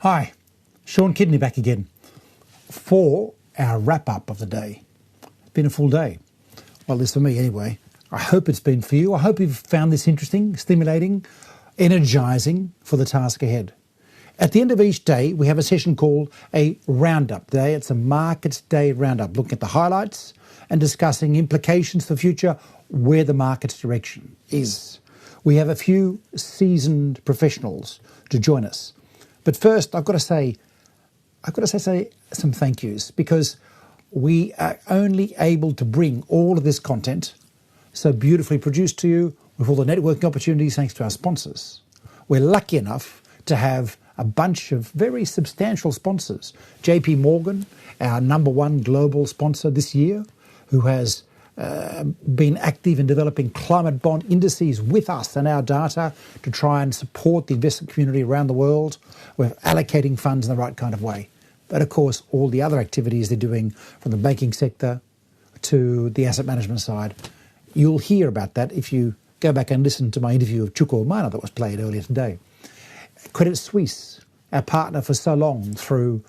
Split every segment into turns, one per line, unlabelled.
Hi, Sean Kidney back again for our wrap-up of the day. It's been a full day. Well, at least for me anyway. I hope it's been for you. I hope you've found this interesting, stimulating, energising for the task ahead. At the end of each day, we have a session called a Roundup day. It's a Markets Day Roundup, looking at the highlights and discussing implications for the future, where the market's direction is. We have a few seasoned professionals to join us. But first, I've got to say some thank yous, because we are only able to bring all of this content so beautifully produced to you with all the networking opportunities thanks to our sponsors. We're lucky enough to have a bunch of very substantial sponsors. JP Morgan, our number one global sponsor this year, who has been active in developing climate bond indices with us and our data to try and support the investment community around the world. We're allocating funds in the right kind of way. But of course, all the other activities they're doing from the banking sector to the asset management side. You'll hear about that if you go back and listen to my interview of Tukiainen that was played earlier today. Credit Suisse, our partner for so long through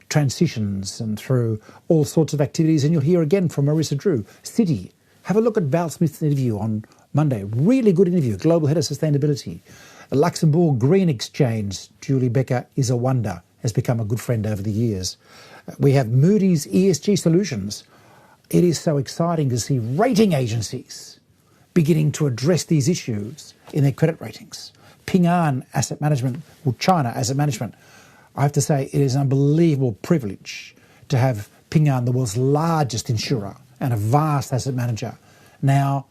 transitions and through all sorts of activities, and you'll hear again from Marissa Drew. Citi, have a look at Val Smith's interview on Monday. Really good interview, Global Head of Sustainability. Luxembourg Green Exchange, Julie Becker is a wonder, has become a good friend over the years. We have Moody's ESG Solutions. It is so exciting to see rating agencies beginning to address these issues in their credit ratings. Ping An Asset Management, or China Asset Management. I have to say, it is an unbelievable privilege to have Ping An, the world's largest insurer and a vast asset manager, now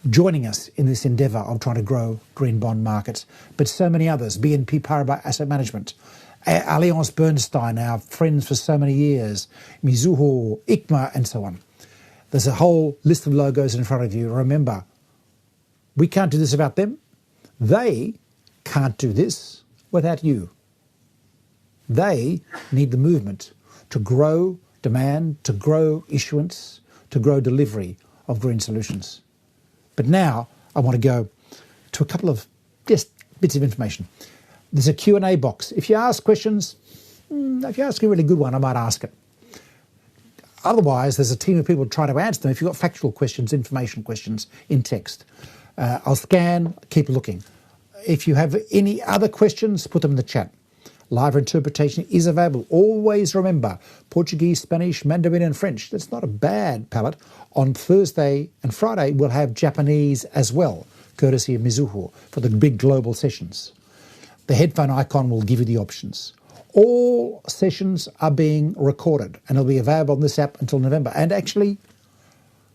joining us in this endeavour of trying to grow green bond markets. But so many others, BNP Paribas Asset Management, Allianz Bernstein, our friends for so many years, Mizuho, ICMA, and so on. There's a whole list of logos in front of you. Remember, we can't do this without them. They can't do this without you. They need the movement to grow demand, to grow issuance, to grow delivery of green solutions. But now I want to go to a couple of just bits of information. There's a Q&A box. If you ask questions, if you ask a really good one, I might ask it. Otherwise, there's a team of people trying to answer them. If you've got factual questions, information questions in text, I'll scan, keep looking. If you have any other questions, put them in the chat. Live interpretation is available. Always remember, Portuguese, Spanish, Mandarin and French. That's not a bad palette. On Thursday and Friday, we'll have Japanese as well, courtesy of Mizuho, for the big global sessions. The headphone icon will give you the options. All sessions are being recorded and it'll be available on this app until November. And actually,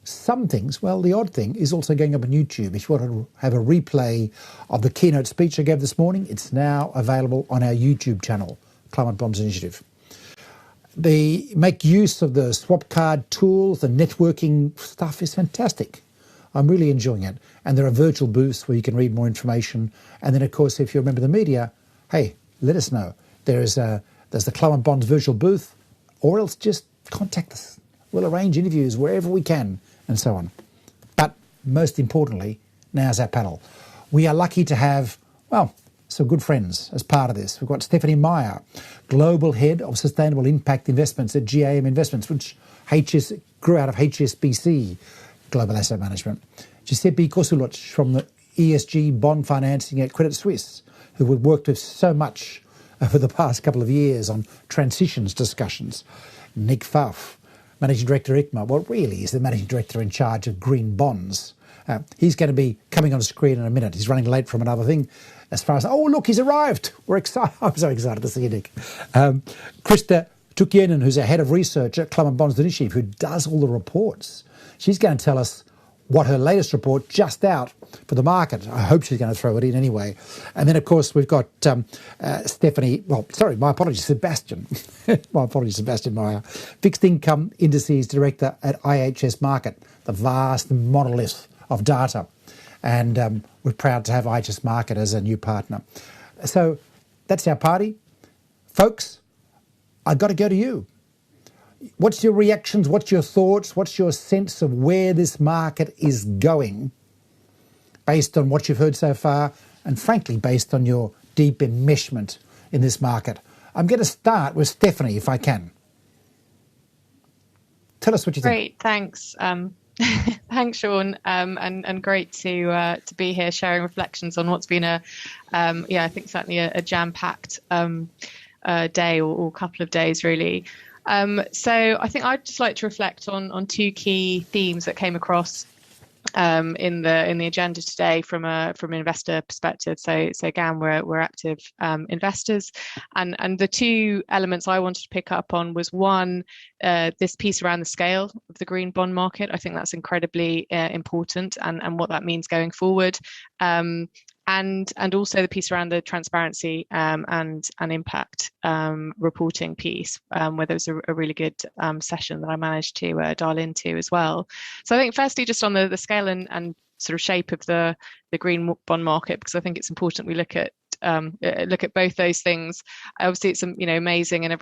some things, well, the odd thing is also going up on YouTube. If you want to have a replay of the keynote speech I gave this morning, it's now available on our YouTube channel, Climate Bonds Initiative. They make use of the swap card tools, the networking stuff is fantastic. I'm really enjoying it. And there are virtual booths where you can read more information. And then, of course, if you remember the media, hey, let us know. There's the Climate Bonds virtual booth, or else just contact us. We'll arrange interviews wherever we can, and so on. But most importantly, now's our panel. We are lucky to have, well, some good friends as part of this. We've got Stephanie Maier, Global Head of Sustainable Impact Investments at GAM Investments, which grew out of HSBC Global Asset Management. Giuseppe Cosulich from the ESG bond financing at Credit Suisse, who we've worked with so much over the past couple of years on transitions discussions. Nick Pfaff, Managing Director at ICMA, well, really is the Managing Director in charge of green bonds. He's going to be coming on the screen in a minute. He's running late from another thing. As far as, oh, look, he's arrived. We're excited. I'm so excited to see you, Nick. Krista Tukiainen, who's our Head of Research at Climate Bonds Initiative, who does all the reports. She's going to tell us what her latest report, just out for the market. I hope she's going to throw it in anyway. And then, of course, we've got Sebastian. Sebastian Maier, Fixed Income Indices Director at IHS Markit, the vast monolith of data. And we're proud to have IHS Markit as a new partner. So that's our party. Folks, I've got to go to you. What's your reactions? What's your thoughts? What's your sense of where this market is going based on what you've heard so far, and frankly, based on your deep enmeshment in this market I'm going to start with Stephanie, if I can. Tell us what you think.
Great, thanks. Thanks, Sean, and great to be here sharing reflections on what's been I think certainly a jam-packed day or couple of days, really. So I think I'd just like to reflect on two key themes that came across in the agenda today from an investor perspective. So again, we're active investors, and the two elements I wanted to pick up on was one, this piece around the scale of the green bond market. I think that's incredibly important, and what that means going forward. And also the piece around the transparency and impact reporting piece, where there was a really good session that I managed to dial into as well. So I think firstly, just on the scale and sort of shape of the green bond market, because I think it's important we look at both those things. Obviously, it's amazing, and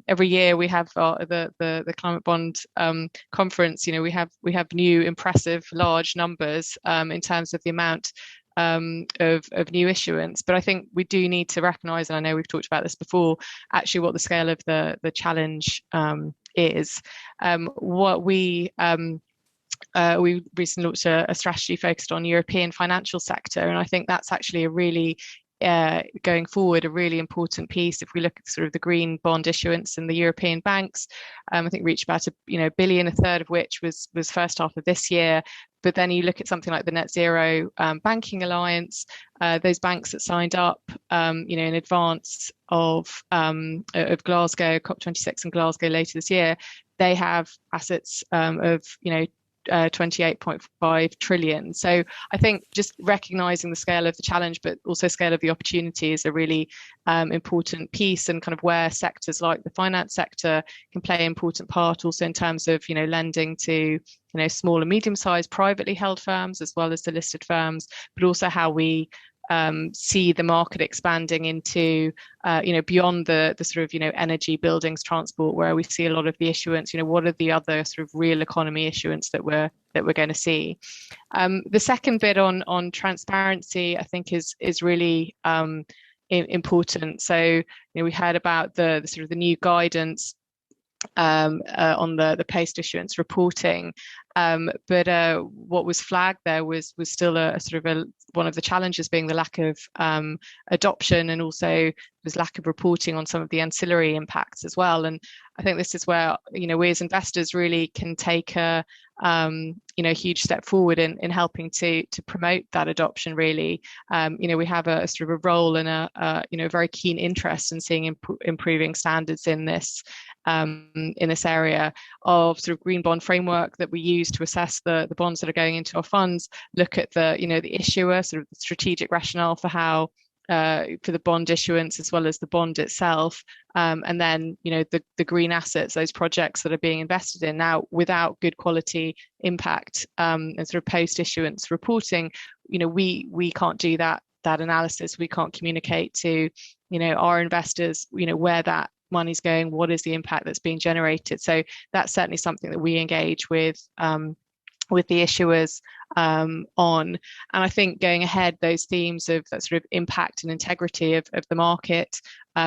every year we have the climate bond conference. We have new impressive large numbers in terms of the amount of new issuance, but I think we do need to recognise, and I know we've talked about this before, actually what the scale of the challenge is. What we recently launched a strategy focused on European financial sector, and I think that's actually a really going forward, a really important piece. If we look at sort of the green bond issuance in the European banks, I think reached about a billion, a third of which was first half of this year. But then you look at something like the Net Zero Banking Alliance, those banks that signed up, in advance of Glasgow, COP26 in Glasgow later this year, they have assets of 28.5 trillion. So I think just recognizing the scale of the challenge, but also scale of the opportunity, is a really important piece, and kind of where sectors like the finance sector can play an important part, also in terms of lending to small and medium-sized privately held firms as well as the listed firms, but also how we see the market expanding into beyond the sort of energy, buildings, transport, where we see a lot of the issuance. What are the other sort of real economy issuance that we're going to see? The second bit on transparency, I think, is really important. So we heard about the sort of the new guidance on the post issuance reporting, but what was flagged there was still a sort of one of the challenges being the lack of adoption, and also there's lack of reporting on some of the ancillary impacts as well. And I think this is where we as investors really can take a huge step forward in helping to promote that adoption. Really, we have a sort of a role and a very keen interest in seeing improving standards in this area of sort of green bond framework that we use to assess the bonds that are going into our funds. Look at the issuer, sort of the strategic rationale for how for the bond issuance as well as the bond itself, and then the green assets, those projects that are being invested in. Now, without good quality impact and sort of post issuance reporting, we can't do that analysis. We can't communicate to our investors where that money's going, what is the impact that's being generated. So that's certainly something that we engage with the issuers on. And I think going ahead, those themes of that sort of impact and integrity of the market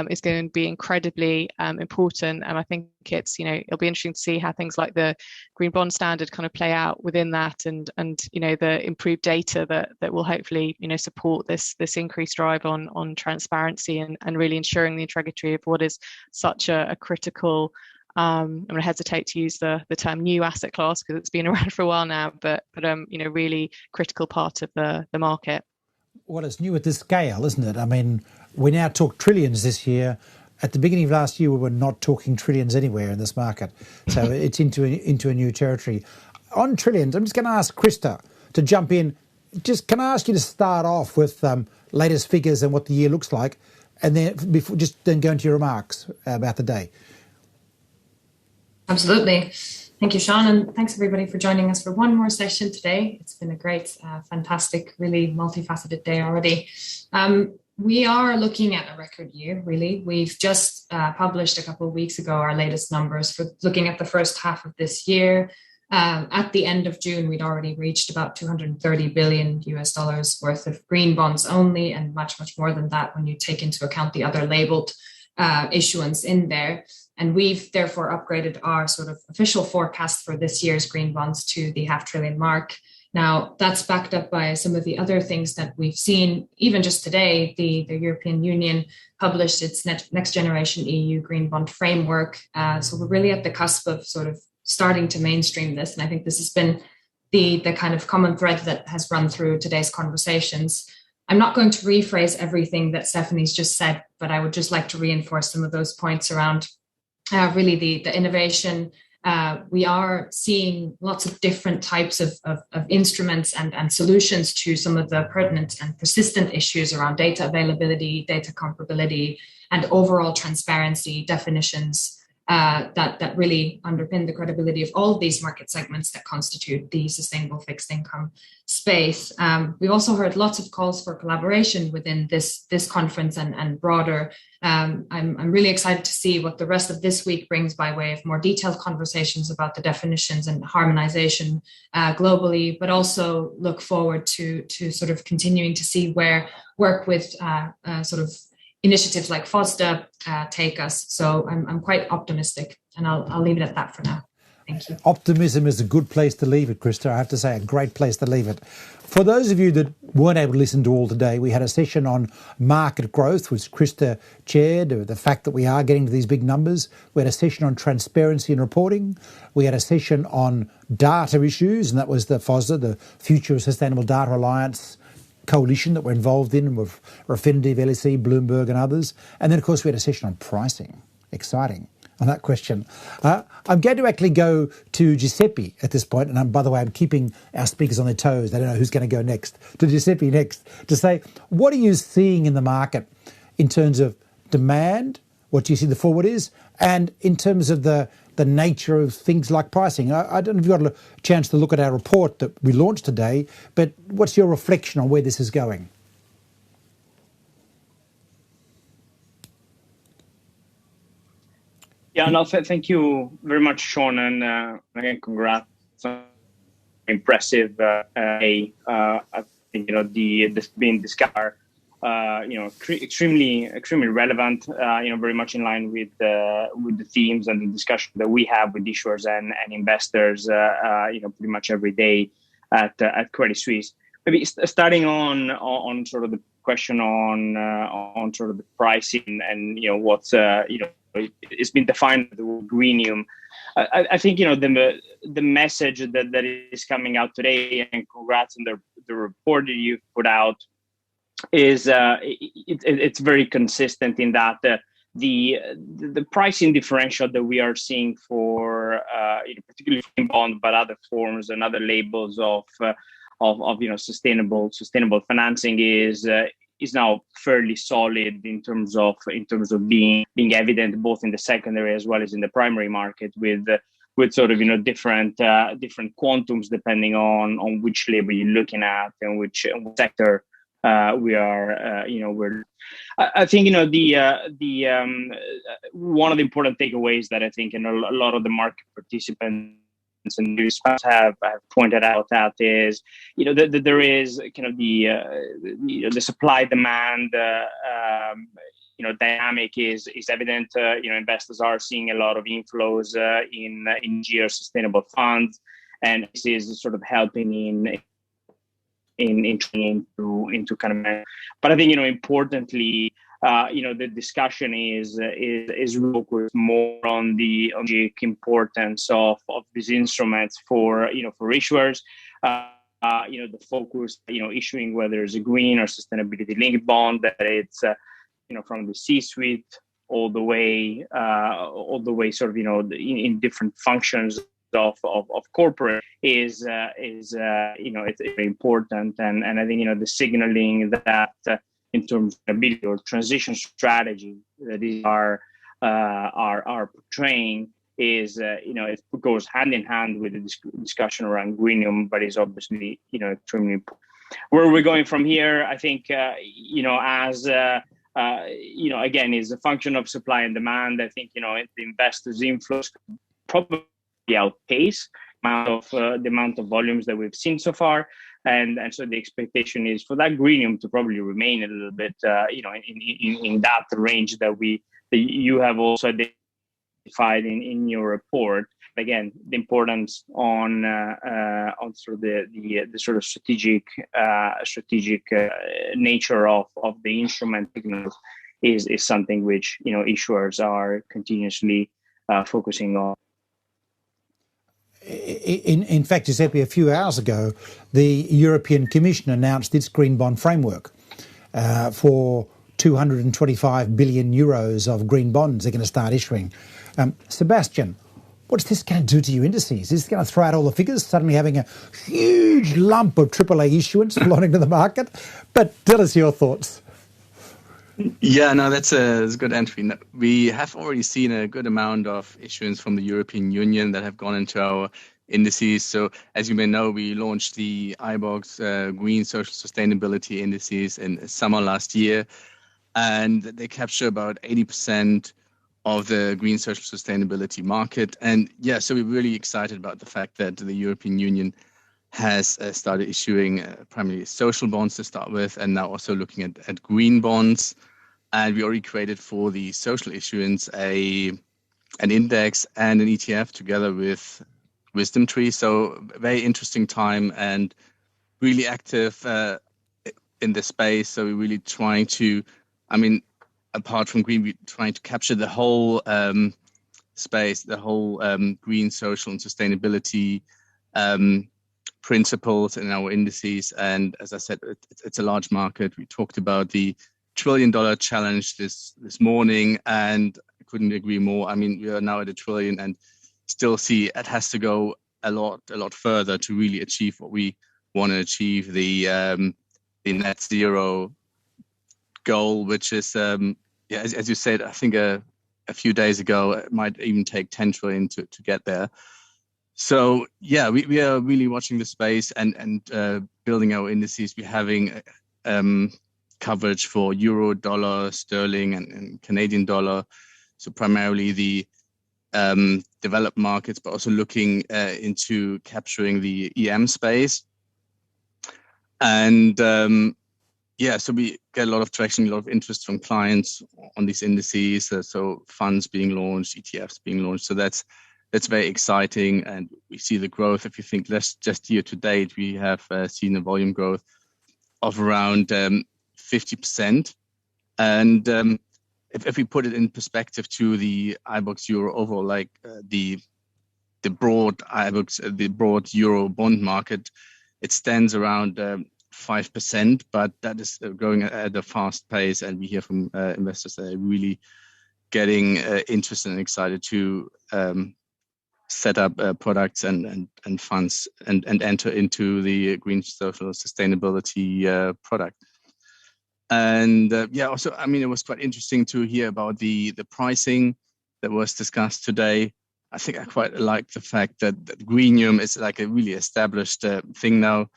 is going to be incredibly important. And I think it's it'll be interesting to see how things like the green bond standard kind of play out within that, and the improved data that will hopefully support this increased drive on transparency and really ensuring the integrity of what is such a critical, I'm going to hesitate to use the term new asset class because it's been around for a while now, but really critical part of the market.
Well, it's new at this scale, isn't it? I mean, we now talk trillions this year. At the beginning of last year, we were not talking trillions anywhere in this market. So it's into a new territory. On trillions, I'm just going to ask Krista to jump in. Just can I ask you to start off with latest figures and what the year looks like, and then then go into your remarks about the day.
Absolutely. Thank you, Sean, and thanks everybody for joining us for one more session today. It's been a great, fantastic, really multifaceted day already. We are looking at a record year, really. We've just published a couple of weeks ago our latest numbers for looking at the first half of this year. At the end of June, we'd already reached about $230 billion worth of green bonds only, and much, much more than that when you take into account the other labeled issuance in there. And we've therefore upgraded our sort of official forecast for this year's green bonds to the $500 billion mark. Now, that's backed up by some of the other things that we've seen. Even just today, the European Union published its next generation EU green bond framework. So we're really at the cusp of sort of starting to mainstream this. And I think this has been the kind of common thread that has run through today's conversations. I'm not going to rephrase everything that Stephanie's just said, but I would just like to reinforce some of those points around really the innovation. We are seeing lots of different types of instruments and solutions to some of the pertinent and persistent issues around data availability, data comparability, and overall transparency definitions that really underpin the credibility of all of these market segments that constitute the sustainable fixed income space. We've also heard lots of calls for collaboration within this conference and broader. I'm really excited to see what the rest of this week brings by way of more detailed conversations about the definitions and harmonization globally, but also look forward to sort of continuing to see where work with sort of initiatives like FOSDA take us. So I'm quite optimistic, and I'll leave it at that for now. Thank you.
Optimism is a good place to leave it, Krista. I have to say, a great place to leave it. For those of you that weren't able to listen to all today, we had a session on market growth, which Krista chaired, the fact that we are getting to these big numbers. We had a session on transparency and reporting. We had a session on data issues, and that was the FOSDA, the Future Sustainable Data Alliance coalition that we're involved in with Refinitiv, LSE, Bloomberg and others. And then, of course, we had a session on pricing. Exciting on that question. I'm going to actually go to Giuseppe at this point, and by the way, I'm keeping our speakers on their toes. They don't know who's going to go next. To Giuseppe next, to say, what are you seeing in the market in terms of demand, what do you see the forward is, and in terms of the nature of things like pricing? I don't know if you've got a chance to look at our report that we launched today, but what's your reflection on where this is going?
Yeah, no, thank you very much, Sean, and again, congrats. Impressive. I think this being discussed, extremely relevant. Very much in line with the themes and the discussion that we have with issuers and investors. Pretty much every day at Credit Suisse. Maybe starting on sort of the question on sort of the pricing and what's it's been defined as the greenium. I think the message that is coming out today, and congrats on the report that you've put out, is it's very consistent in that the pricing differential that we are seeing for particularly in bond, but other forms and other labels of sustainable financing is now fairly solid in terms of being evident both in the secondary as well as in the primary market with sort of different quantums depending on which label you're looking at and which sector we are. I think the one of the important takeaways that I think a lot of the market participants and news have pointed out that is that there is kind of the supply demand dynamic is evident. Investors are seeing a lot of inflows in geo sustainable funds, and this is sort of helping into kind of. But I think importantly, the discussion is focused more on the importance of these instruments for issuers. The focus, issuing whether it's a green or sustainability linked bond, that it's from the C-suite all the way sort of in different functions of corporate is it's very important, and I think the signaling that in terms of ability or transition strategy that these are portraying is it goes hand in hand with the discussion around greenium, but is obviously extremely important. Where we're going from here, I think as again is a function of supply and demand. I think the investors' inflows probably outpace the amount of volumes that we've seen so far. And so the expectation is for that greenium to probably remain a little bit, in that range that we that you have also identified in your report. Again, the importance on sort of the sort of strategic nature of the instrument signals is something which issuers are continuously focusing on.
In fact, Giuseppe, a few hours ago, the European Commission announced its green bond framework for 225 billion euros of green bonds they're going to start issuing. Sebastian, what's this going to do to your indices? Is this going to throw out all the figures, suddenly having a huge lump of AAA issuance flowing into the market? But tell us your thoughts.
Yeah, no, that's a good entry. We have already seen a good amount of issuance from the European Union that have gone into our indices. So as you may know, we launched the iBoxx Green Social Sustainability Indices in summer last year, and they capture about 80% of the green social sustainability market. And yeah, so we're really excited about the fact that the European Union has started issuing primarily social bonds to start with, and now also looking at green bonds. And we already created for the social issuance an index and an ETF together with Wisdom Tree. So very interesting time and really active in this space. So we're really trying to, apart from green, we're trying to capture the whole space, the whole green, social and sustainability principles in our indices. And as I said, it's a large market. We talked about the $1 trillion challenge this morning, and I couldn't agree more. We are now at $1 trillion and still see it has to go a lot further to really achieve what we want to achieve, the net zero goal, which is, as you said, I think a few days ago, it might even take 10 trillion to get there. So yeah, we are really watching the space and building our indices. We're having coverage for euro, dollar, sterling, and Canadian dollar. So primarily the developed markets, but also looking into capturing the EM space. And so we get a lot of traction, a lot of interest from clients on these indices. So funds being launched, ETFs being launched. So that's very exciting, and we see the growth. If you think just year to date, we have seen a volume growth of around 50%. And if we put it in perspective to the iBoxx Euro overall, like the broad iBoxx, the broad Euro bond market, it stands around 5%, but that is growing at a fast pace. And we hear from investors that are really getting interested and excited to set up products and funds and enter into the green social sustainability product. And also, it was quite interesting to hear about the pricing that was discussed today. I think I quite like the fact that Greenium is like a really established thing now.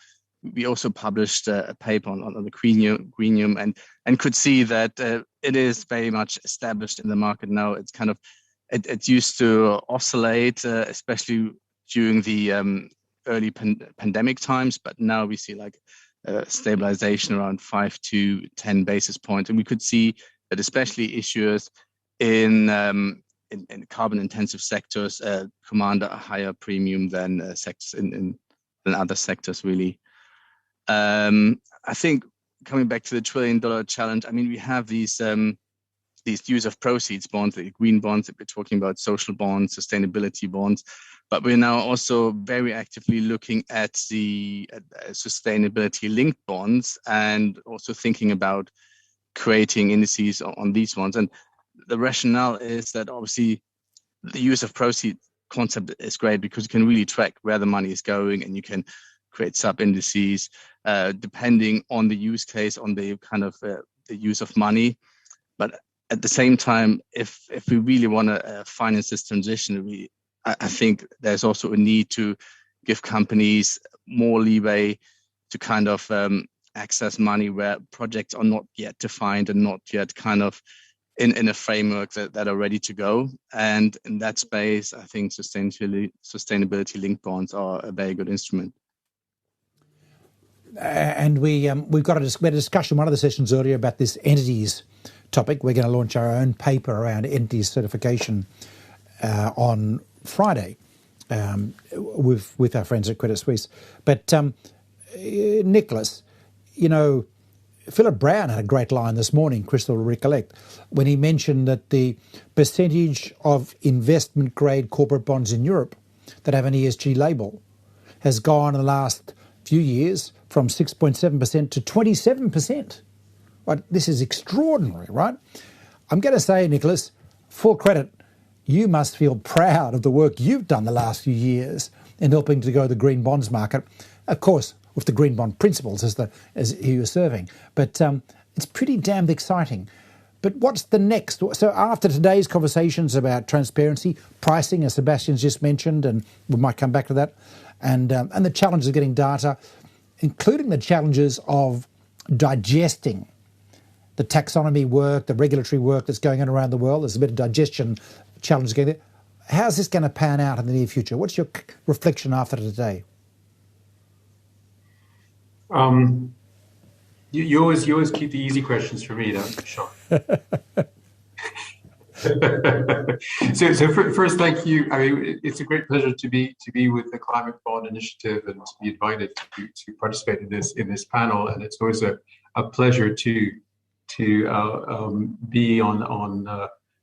We also published a paper on the Greenium and could see that it is very much established in the market now. It's kind of, it used to oscillate, especially during the early pandemic times, but now we see like stabilization around 5 to 10 basis points. And we could see that especially issuers in carbon intensive sectors command a higher premium than sectors than other sectors really. I think coming back to the $1 trillion challenge, we have these use of proceeds bonds, the green bonds that we're talking about, social bonds, sustainability bonds, but we're now also very actively looking at the sustainability linked bonds and also thinking about creating indices on these ones. And the rationale is that obviously the use of proceeds concept is great because you can really track where the money is going, and you can create sub indices depending on the use case, on the kind of the use of money. But at the same time, if we really want to finance this transition, I think there's also a need to give companies more leeway to kind of access money where projects are not yet defined and not yet kind of in a framework that are ready to go. And in that space, I think sustainability linked bonds are a very good instrument.
And we had a discussion one of the sessions earlier about this entities topic. We're going to launch our own paper around entity certification on Friday with our friends at Credit Suisse. But Nicholas, Philip Brown had a great line this morning, Krista will recollect, when he mentioned that the percentage of investment-grade corporate bonds in Europe that have an ESG label has gone in the last few years from 6.7% to 27%. Right? This is extraordinary, right? I'm going to say, Nicholas, full credit, you must feel proud of the work you've done the last few years in helping to grow the green bonds market. Of course, with the green bond principles as who you're serving. But it's pretty damn exciting. But what's the next? So after today's conversations about transparency, pricing, as Sebastian's just mentioned, and we might come back to that, and the challenges of getting data, including the challenges of digesting the taxonomy work, the regulatory work that's going on around the world. There's a bit of digestion challenges going there. How's this going to pan out in the near future? What's your reflection after today?
You always keep the easy questions for me, that's for sure. So first, thank you. I mean, it's a great pleasure to be with the Climate Bond Initiative and to be invited to participate in this panel. And it's always a pleasure to be on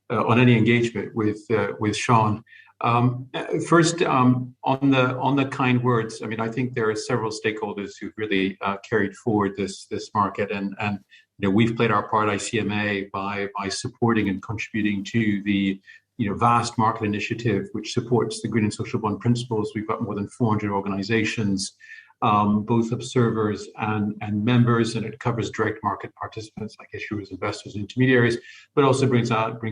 any engagement with Sean. First, on the kind words, I mean, I think there are several stakeholders who've really carried forward this market, and we've played our part, ICMA, by supporting and contributing to the vast market initiative which supports the green and social bond principles. We've got more than 400 organizations, both observers and members, and it covers direct market participants like issuers, investors, and intermediaries, but also brings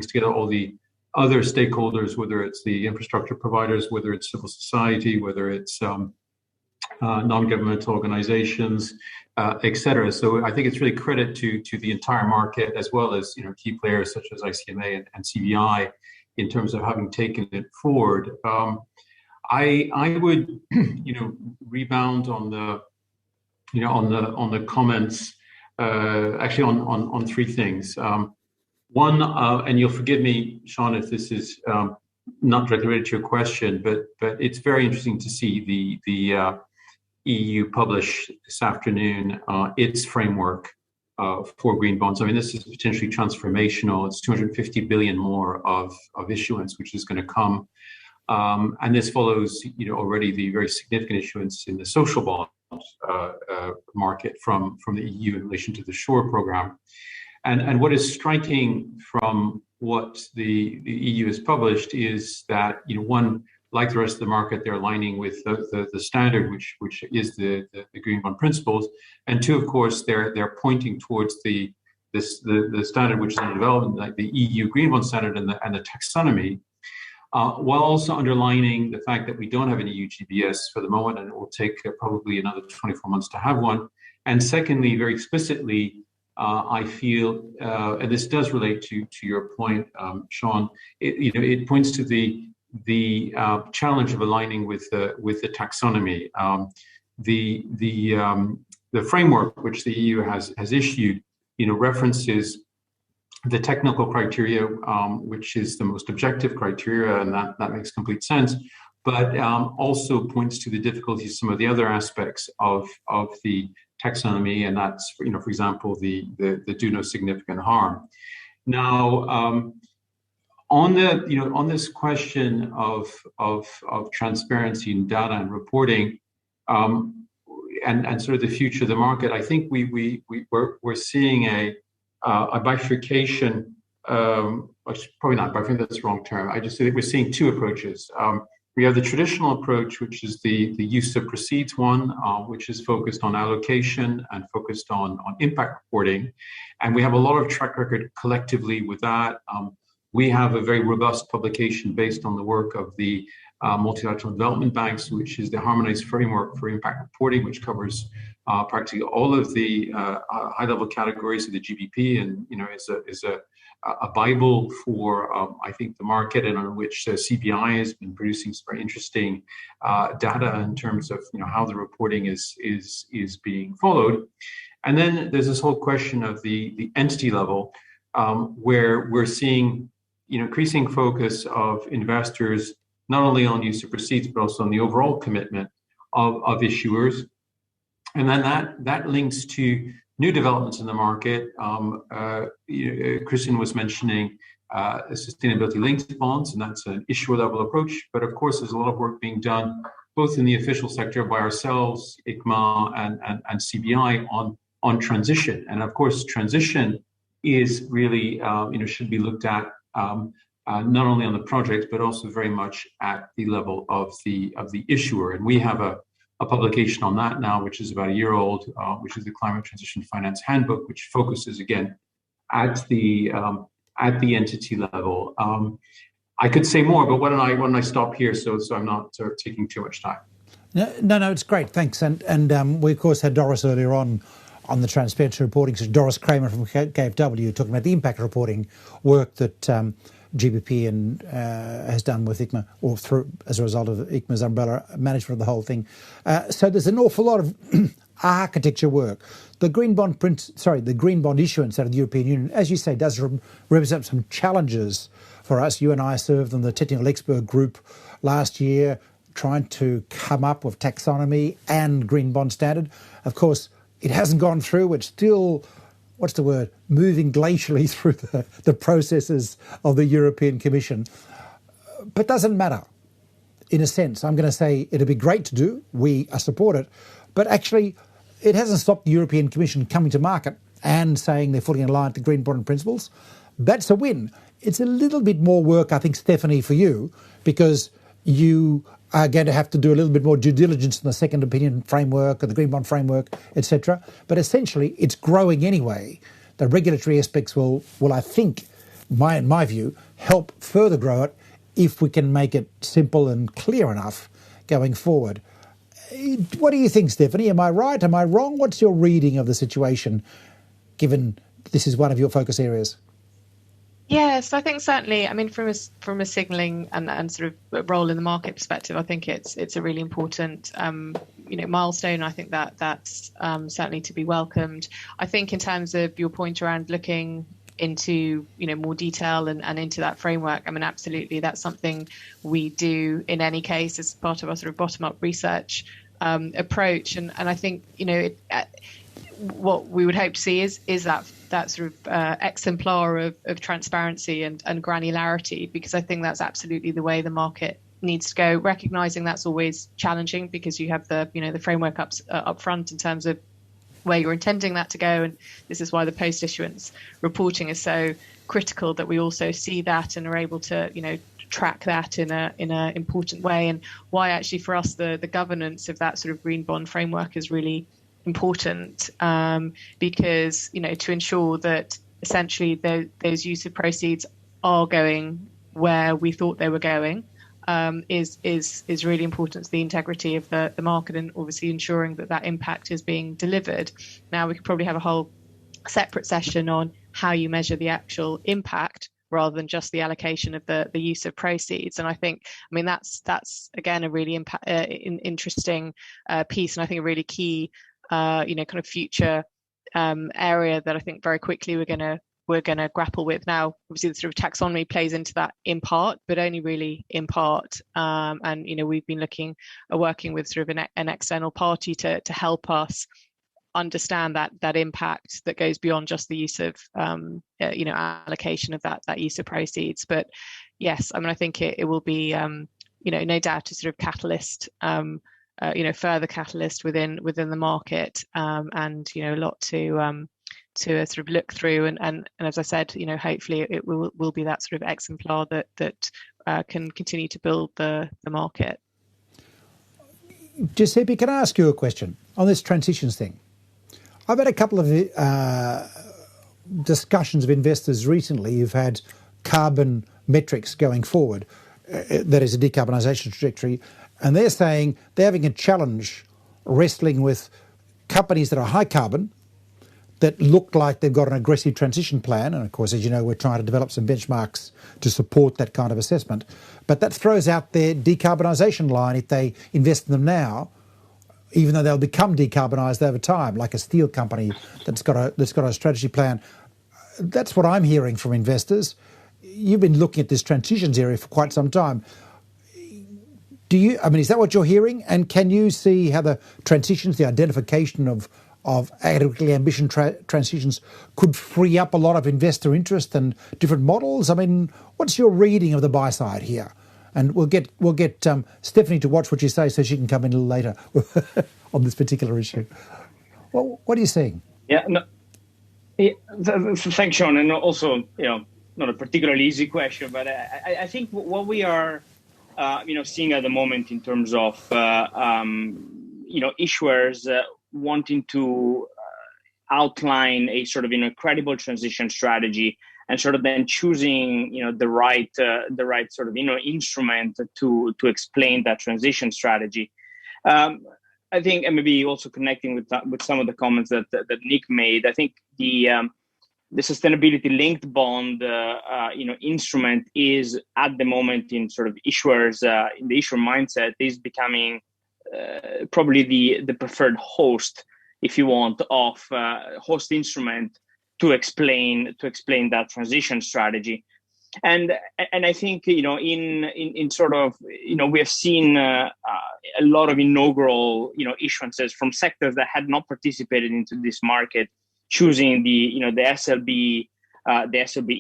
together all the other stakeholders, whether it's the infrastructure providers, whether it's civil society, whether it's non-governmental organizations, et cetera. So I think it's really credit to the entire market, as well as key players such as ICMA and CBI in terms of having taken it forward. I would rebound on the comments actually on three things. One, and you'll forgive me, Sean, if this is not directly related to your question, but it's very interesting to see the EU publish this afternoon its framework for green bonds. I mean, this is potentially transformational. It's 250 billion more of issuance, which is going to come, and this follows already the very significant issuance in the social bond market from the EU in relation to the SURE program. And what is striking from what the EU has published is that, one, like the rest of the market, they're aligning with the standard, which is the green bond principles, and two, of course, they're pointing towards the standard which is under development, like the EU green bond standard and the taxonomy, while also underlining the fact that we don't have an EU GBS for the moment, and it will take probably another 24 months to have one. And secondly, very explicitly, I feel, and this does relate to your point, Sean. It points to the challenge of aligning with the taxonomy. The framework which the EU has issued, references the technical criteria, which is the most objective criteria, and that makes complete sense. But also points to the difficulties of some of the other aspects of the taxonomy, and that's, for example, the do no significant harm. Now, on this question of transparency and data and reporting, and sort of the future of the market, I think we're seeing a bifurcation. Probably not, but I think that's the wrong term. I just say that we're seeing two approaches. We have the traditional approach, which is the use of proceeds one, which is focused on allocation and focused on impact reporting. And we have a lot of track record collectively with that. We have a very robust publication based on the work of the multilateral development banks, which is the harmonized framework for impact reporting, which covers practically all of the high-level categories of the GBP, and is a Bible for I think the market, and on which CBI has been producing some very interesting data in terms of how the reporting is being followed. And then there's this whole question of the entity level, where we're seeing increasing focus of investors not only on use of proceeds but also on the overall commitment of issuers, and then that links to new developments in the market. Kristen was mentioning sustainability-linked bonds, and that's an issuer-level approach. But of course, there's a lot of work being done both in the official sector by ourselves, ICMA and CBI, on transition. And of course, transition is really should be looked at not only on the project but also very much at the level of the issuer. And we have a publication on that now, which is about a year old, which is the Climate Transition Finance Handbook, which focuses again at the entity level. I could say more, but why don't I stop here so I'm not taking too much time?
No, it's great, thanks. And we of course had Doris earlier on the transparency reporting. So Doris Kramer from KfW talking about the impact reporting work that GBP has done with ICMA, or through as a result of ICMA's umbrella management of the whole thing. So there's an awful lot of architecture work. The green bond issuance out of the European Union, as you say, does represent some challenges for us. You and I served on the technical expert group last year, trying to come up with taxonomy and green bond standard. Of course, it hasn't gone through. It's still, moving glacially through the processes of the European Commission. But doesn't matter. In a sense, I'm going to say it'd be great to do. We support it. But actually, it hasn't stopped the European Commission coming to market and saying they're fully aligned to green bond principles. That's a win. It's a little bit more work, I think, Stephanie, for you, because you are going to have to do a little bit more due diligence in the second opinion framework or the green bond framework, etc. But essentially, it's growing anyway. The regulatory aspects will I think, in my view, help further grow it if we can make it simple and clear enough going forward. What do you think, Stephanie? Am I right? Am I wrong? What's your reading of the situation, given this is one of your focus areas?
Yes, I think certainly. I mean, from a signalling and sort of role in the market perspective, I think it's a really important milestone. I think that's certainly to be welcomed. I think in terms of your point around looking into more detail and into that framework, I mean, absolutely, that's something we do in any case as part of our sort of bottom-up research approach. And I think what we would hope to see is that sort of exemplar of transparency and granularity, because I think that's absolutely the way the market needs to go. Recognizing that's always challenging because you have the framework up front in terms of where you're intending that to go, and this is why the post-issuance reporting is so critical, that we also see that and are able to track that in a important way, and why actually for us the governance of that sort of green bond framework is really important, because to ensure that essentially those use of proceeds are going where we thought they were going is really important to the integrity of the market, and obviously ensuring that impact is being delivered. Now, we could probably have a whole separate session on how you measure the actual impact rather than just the allocation of the use of proceeds. And I think, that's again a really interesting piece, and I think a really key kind of future area that I think very quickly we're gonna grapple with. Now, obviously, the sort of taxonomy plays into that in part, but only really in part. And we've been working with sort of an external party to help us understand that impact that goes beyond just the use of allocation of that use of proceeds. But yes, I think it will be no doubt a sort of catalyst. Further catalyst within the market, and a lot to sort of look through, and as I said, hopefully it will be that sort of exemplar that can continue to build the market.
Giuseppe, can I ask you a question on this transitions thing? I've had a couple of discussions of investors recently who've had carbon metrics going forward, that is a decarbonisation trajectory. And they're saying they're having a challenge wrestling with companies that are high carbon, that look like they've got an aggressive transition plan. And of course, as you know, we're trying to develop some benchmarks to support that kind of assessment. But that throws out their decarbonisation line if they invest in them now, even though they'll become decarbonised over time, like a steel company that's got a strategy plan. that's what I'm hearing from investors. You've been looking at this transitions area for quite some time. Is that what you're hearing? And can you see how the transitions, the identification of adequately ambitious transitions could free up a lot of investor interest and different models? I mean, what's your reading of the buy side here? And we'll get Stephanie to watch what you say so she can come in a little later on this particular issue. Well, what are you seeing?
Thanks, Sean. And also, not a particularly easy question, but I think what we are, seeing at the moment in terms of, issuers wanting to outline a sort of credible transition strategy, and sort of then choosing the right sort of instrument to explain that transition strategy. I think, and maybe also connecting with some of the comments that Nick made, I think the sustainability linked bond instrument is at the moment in sort of issuers in the issuer mindset is becoming probably the preferred host, if you want, of host instrument to explain that transition strategy. And I think in sort of we have seen a lot of inaugural issuances from sectors that had not participated into this market, choosing the SLB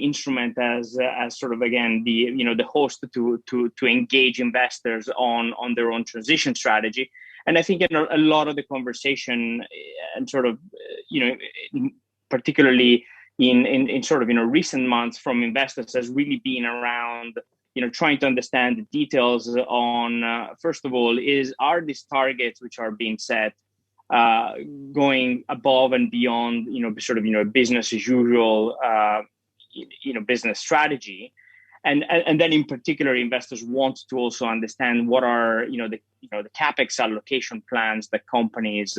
instrument as sort of again the host to engage investors on their own transition strategy. And I think a lot of the conversation and sort of particularly in sort of recent months from investors has really been around trying to understand the details on first of all, are these targets which are being set going above and beyond sort of business as usual business strategy, and then in particular investors want to also understand what are the capex allocation plans that companies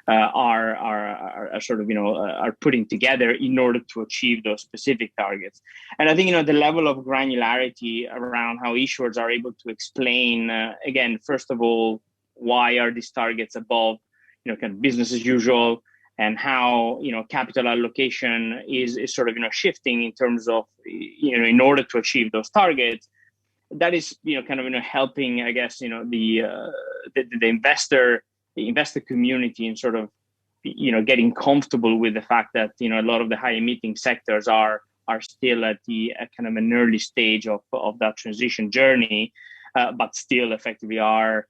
are sort of are putting together in order to achieve those specific targets. And I think the level of granularity around how issuers are able to explain again, first of all, why are these targets above kind of business as usual, and how capital allocation is sort of shifting in terms of in order to achieve those targets. That is kind of helping, I guess, the investor community in sort of getting comfortable with the fact that a lot of the high emitting sectors are still at kind of an early stage of that transition journey, but still effectively are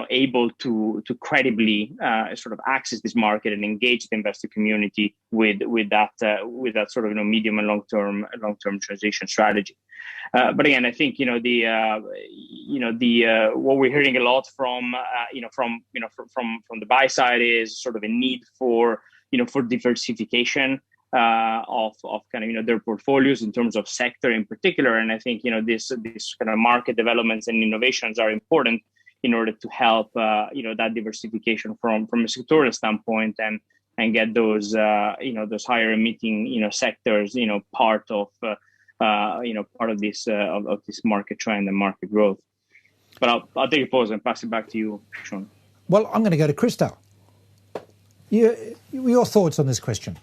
able to credibly sort of access this market and engage the investor community with that sort of medium and long term transition strategy. But again, I think what we're hearing a lot from the buy side is sort of a need for for diversification of kind of their portfolios in terms of sector in particular. And I think this kind of market developments and innovations are important in order to help that diversification from a sectoral standpoint and get those those higher emitting sectors part of this market trend and market growth. But I'll take a pause and pass it back to you, Sean.
Well, I'm going to go to Krista. Your thoughts on this question?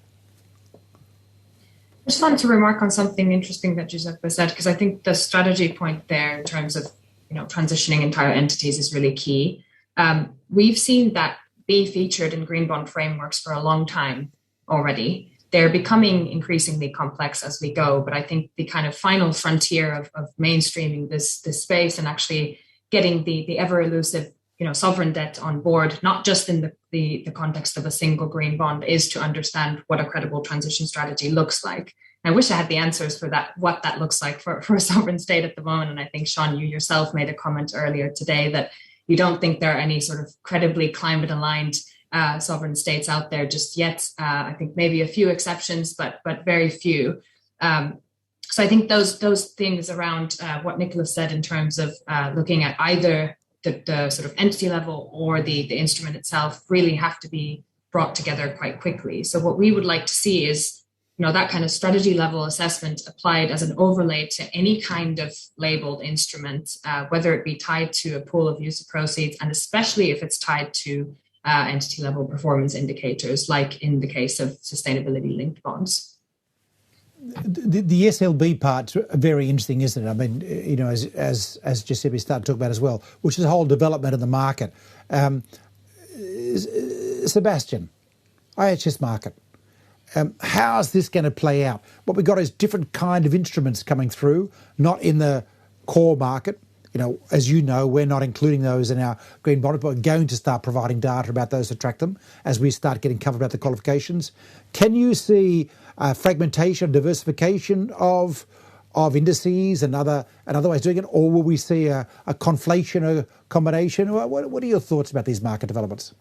I just wanted to remark on something interesting that Giuseppe said, because I think the strategy point there in terms of transitioning entire entities is really key. We've seen that be featured in green bond frameworks for a long time already. They're becoming increasingly complex as we go, but I think the kind of final frontier of mainstreaming this space and actually getting the ever elusive sovereign debt on board, not just in the context of a single green bond, is to understand what a credible transition strategy looks like. And I wish I had the answers for that, what that looks like for a sovereign state at the moment. And I think, Sean, you yourself made a comment earlier today that you don't think there are any sort of credibly climate aligned sovereign states out there just yet. I think maybe a few exceptions, but very few. So I think those things around what Nicholas said in terms of looking at either the sort of entity level or the instrument itself really have to be brought together quite quickly. So what we would like to see is, that kind of strategy level assessment applied as an overlay to any kind of labeled instrument, whether it be tied to a pool of use of proceeds, and especially if it's tied to entity level performance indicators, like in the case of sustainability linked bonds.
The SLB part's very interesting, isn't it? I mean, as Giuseppe started to talk about as well, which is the whole development of the market. Sebastian, IHS Markit, how is this going to play out? What we've got is different kind of instruments coming through, not in the core market. As you know, we're not including those in our green bond, but we're going to start providing data about those to track them as we start getting covered about the qualifications. Can you see fragmentation, diversification of indices and other ways of doing it, or will we see a conflation, a combination? What are your thoughts about these market developments?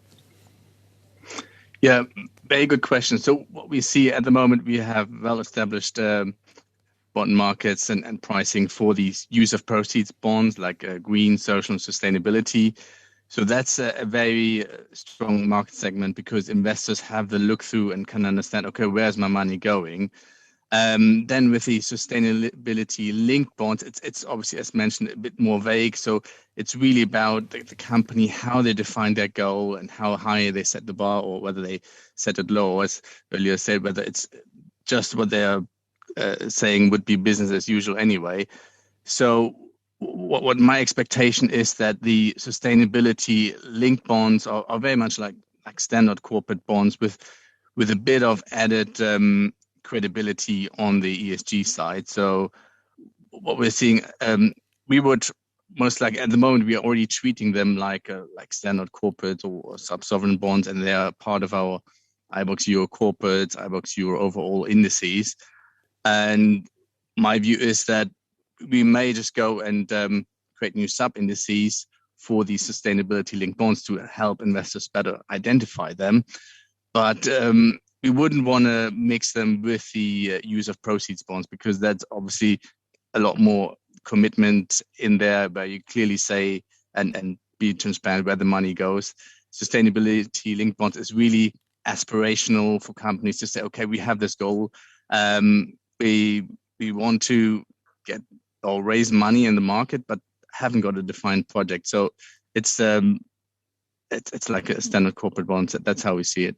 Yeah, very good question. So what we see at the moment, we have well-established bond markets and pricing for these use of proceeds bonds like green, social, and sustainability. So that's a very strong market segment because investors have the look through and can understand, okay, where's my money going? Then with the sustainability linked bonds, it's obviously, as mentioned, a bit more vague. So it's really about the company, how they define their goal and how high they set the bar, or whether they set it low, as earlier said, whether it's just what they are saying would be business as usual anyway. So what my expectation is that the sustainability linked bonds are very much like standard corporate bonds with a bit of added credibility on the ESG side. So what we're seeing, we would most likely, at the moment, we are already treating them like standard corporate or sub-sovereign bonds, and they are part of our iBoxx Euro corporates, iBoxx Euro overall indices. And my view is that we may just go and create new sub-indices for these sustainability-linked bonds to help investors better identify them. But we wouldn't want to mix them with the use of proceeds bonds, because that's obviously a lot more commitment in there where you clearly say and be transparent where the money goes. Sustainability-linked bonds is really aspirational for companies to say, okay, we have this goal. We want to get or raise money in the market, but haven't got a defined project. So it's like a standard corporate bond. That's how we see it.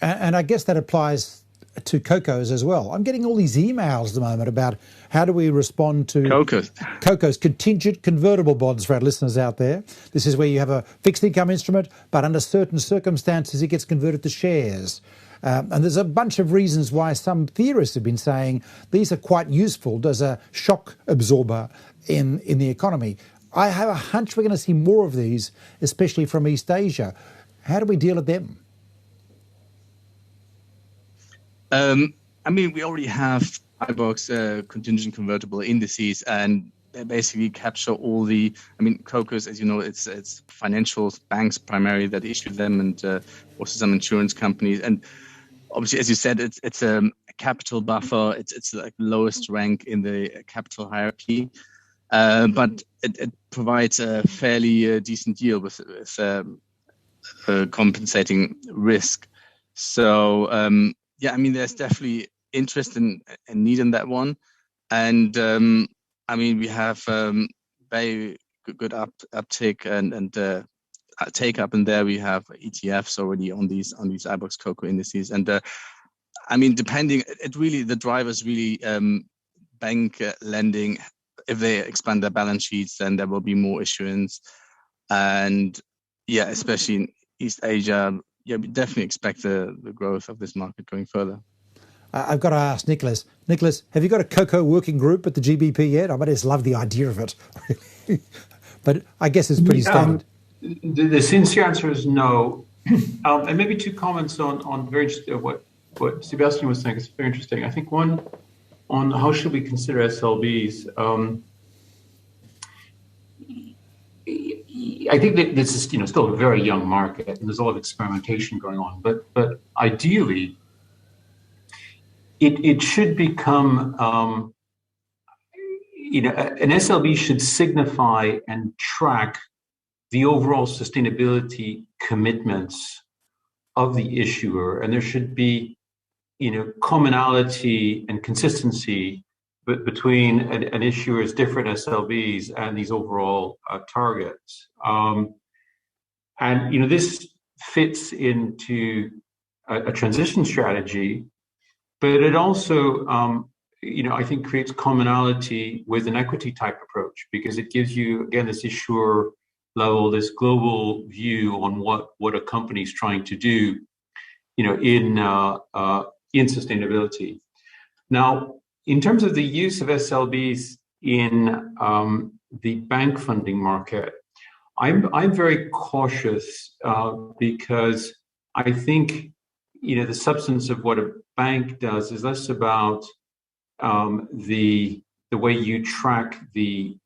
And I guess that applies to COCOs as well. I'm getting all these emails at the moment about how do we respond to COCOs, contingent convertible bonds, for our listeners out there. This is where you have a fixed income instrument, but under certain circumstances it gets converted to shares. And there's a bunch of reasons why some theorists have been saying these are quite useful as a shock absorber in the economy. I have a hunch we're going to see more of these, especially from East Asia. How do we deal with them?
I mean, we already have iBoxx contingent convertible indices, and they basically capture all the, COCOs, as you know, it's financials, banks primarily that issue them, and also some insurance companies. And obviously, as you said, it's a capital buffer. It's like lowest rank in the capital hierarchy, but it provides a fairly decent yield with compensating risk. So there's definitely interest and need in that one, and we have very good uptake and take up in there. We have ETFs already on these iBoxx COCO indices, and depending, the drivers really bank lending. If they expand their balance sheets, then there will be more issuance, and especially in East Asia. Yeah, we definitely expect the growth of this market going further.
I've got to ask Nicholas. Nicholas, have you got a COCO working group at the GBP yet? I just love the idea of it. But I guess it's pretty standard.
The sincere answer is no. And maybe two comments on very what Sebastian was saying is very interesting. I think one on how should we consider SLBs. I think that this is still a very young market, and there's a lot of experimentation going on. But ideally, it should become an SLB should signify and track the overall sustainability commitments of the issuer, and there should be commonality and consistency between an issuer's different SLBs and these overall targets. And, this fits into a transition strategy, but it also, I think creates commonality with an equity type approach, because it gives you, again, this issuer level, this global view on what a company is trying to do, in sustainability. Now, in terms of the use of SLBs in the bank funding market, I'm very cautious because I think the substance of what a bank does is less about the way you track the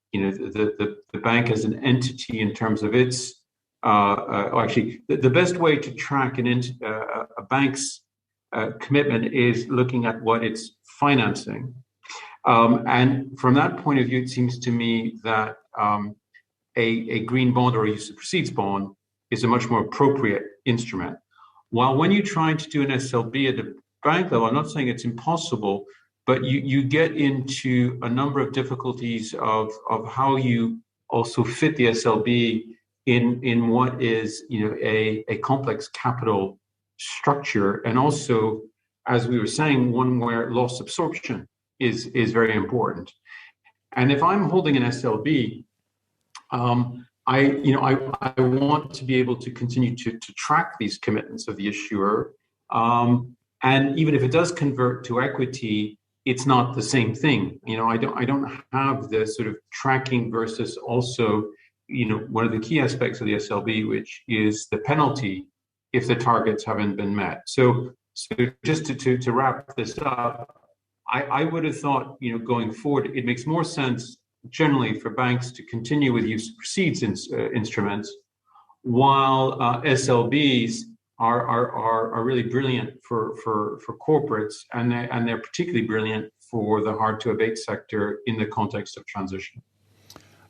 bank as an entity in terms of its actually the best way to track a bank's commitment is looking at what it's financing, and from that point of view, it seems to me that a green bond or a use of proceeds bond is a much more appropriate instrument. While when you're trying to do an SLB at the bank level, I'm not saying it's impossible, but you get into a number of difficulties of how you also fit the SLB in what is a complex capital structure, and also, as we were saying, one where loss absorption is very important. And if I'm holding an SLB, I want to be able to continue to track these commitments of the issuer, and even if it does convert to equity, it's not the same thing. I don't have the sort of tracking versus also, one of the key aspects of the SLB, which is the penalty if the targets haven't been met. So just to wrap this up, I would have thought, going forward, it makes more sense generally for banks to continue with use of proceeds instruments, while SLBs are really brilliant for corporates, and they're particularly brilliant for the hard to abate sector in the context of transition.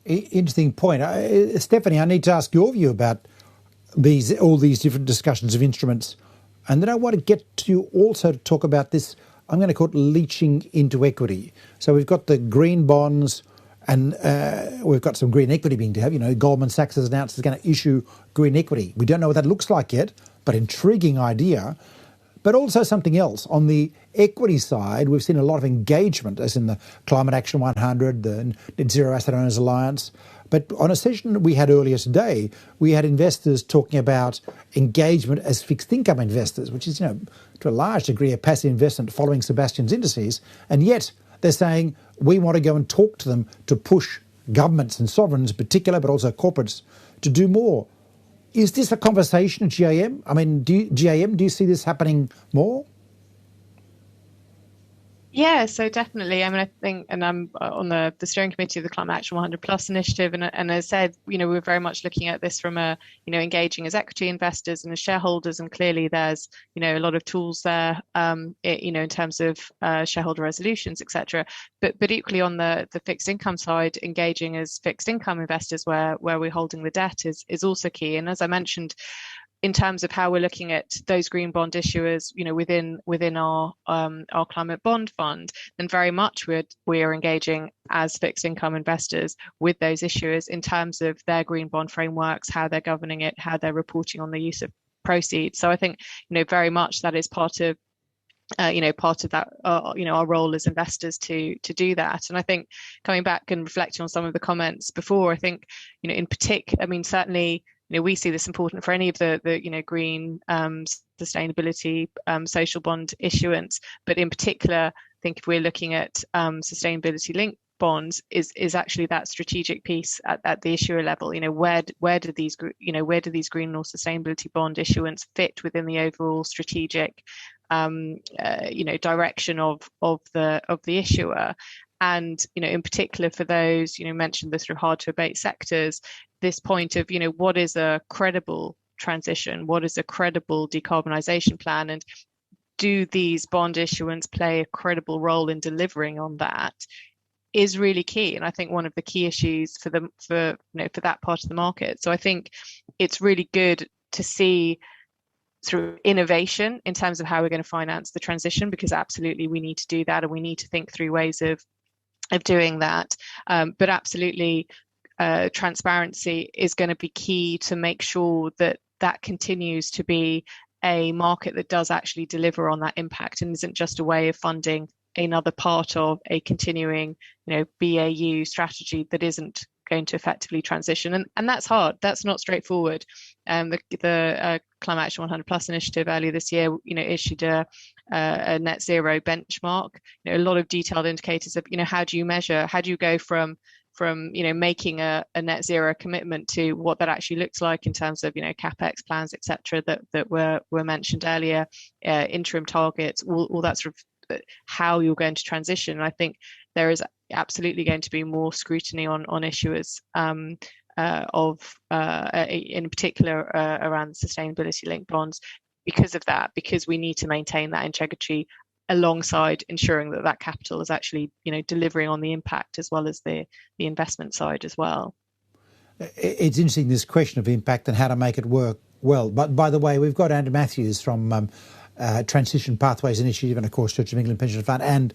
Interesting point. Stephanie, I need to ask your view about all these different discussions of instruments. And then I want to get to also talk about this, I'm going to call it leaching into equity. So we've got the green bonds, and we've got some green equity being to have. Goldman Sachs has announced it's going to issue green equity. We don't know what that looks like yet, but intriguing idea. But also something else. On the equity side, we've seen a lot of engagement, as in the Climate Action 100, the Net Zero Asset Owners Alliance. But on a session we had earlier today, we had investors talking about engagement as fixed income investors, which is, to a large degree, a passive investment following Sebastian's indices. And yet they're saying we want to go and talk to them to push governments and sovereigns in particular, but also corporates, to do more. Is this a conversation at GAM? I mean, do you see this happening more?
Yeah, so definitely. I mean, I think, and I'm on the steering committee of the Climate Action 100 Plus initiative, and as I said, we're very much looking at this from engaging as equity investors and as shareholders, and clearly there's, a lot of tools there, in terms of shareholder resolutions, etc. But equally on the fixed income side, engaging as fixed income investors where we're holding the debt is also key. And as I mentioned, in terms of how we're looking at those green bond issuers, within our climate bond fund, then very much we are engaging as fixed income investors with those issuers in terms of their green bond frameworks, how they're governing it, how they're reporting on the use of proceeds. So I think, very much that is part of that, our role as investors to do that. And I think coming back and reflecting on some of the comments before, I think, in particular, I mean, certainly, we see this important for any of the green sustainability social bond issuance, but in particular, I think if we're looking at sustainability linked bonds, is actually that strategic piece at the issuer level. Where do these green or sustainability bond issuance fit within the overall strategic direction of the issuer? And, in particular for those, mentioned the sort of hard to abate sectors, this point of, what is a credible transition? What is a credible decarbonisation plan? And do these bond issuance play a credible role in delivering on that is really key. And I think one of the key issues for that part of the market. So I think it's really good to see through innovation in terms of how we're going to finance the transition, because absolutely we need to do that, and we need to think through ways of doing that. But absolutely, transparency is going to be key to make sure that that continues to be a market that does actually deliver on that impact and isn't just a way of funding another part of a continuing, BAU strategy that isn't going to effectively transition. And that's hard. That's not straightforward. The Climate Action 100 Plus initiative earlier this year, issued a net zero benchmark. A lot of detailed indicators of, how do you go from making a net zero commitment to what that actually looks like in terms of capex plans, etc. that were mentioned earlier, interim targets, all that sort of how you're going to transition. And I think there is absolutely going to be more scrutiny on issuers in particular around sustainability linked bonds because of that, because we need to maintain that integrity alongside ensuring that capital is actually delivering on the impact as well as the investment side as well.
It's interesting, this question of impact and how to make it work well. But by the way, we've got Andrew Matthews from Transition Pathways Initiative and of course Church of England Pension Fund, and